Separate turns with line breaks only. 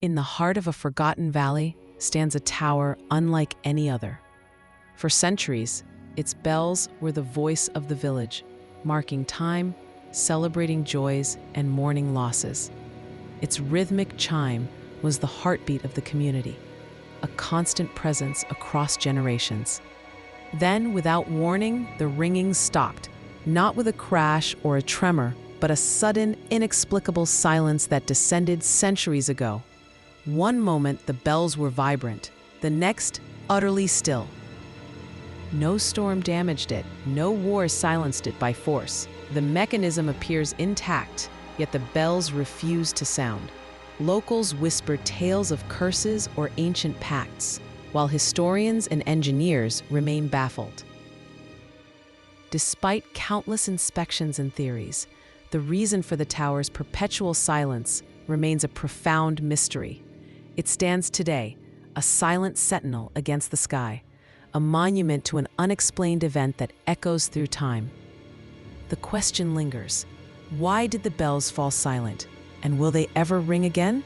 In the heart of a forgotten valley stands a tower unlike any other. For centuries, its bells were the voice of the village, marking time, celebrating joys, and mourning losses. Its rhythmic chime was the heartbeat of the community, a constant presence across generations. Then, without warning, the ringing stopped, not with a crash or a tremor, but a sudden, inexplicable silence that descended centuries ago. One moment, the bells were vibrant, the next, utterly still. No storm damaged it, no war silenced it by force. The mechanism appears intact, yet the bells refuse to sound. Locals whisper tales of curses or ancient pacts, while historians and engineers remain baffled. Despite countless inspections and theories, the reason for the tower's perpetual silence remains a profound mystery. It stands today, a silent sentinel against the sky, a monument to an unexplained event that echoes through time. The question lingers: why did the bells fall silent, and will they ever ring again?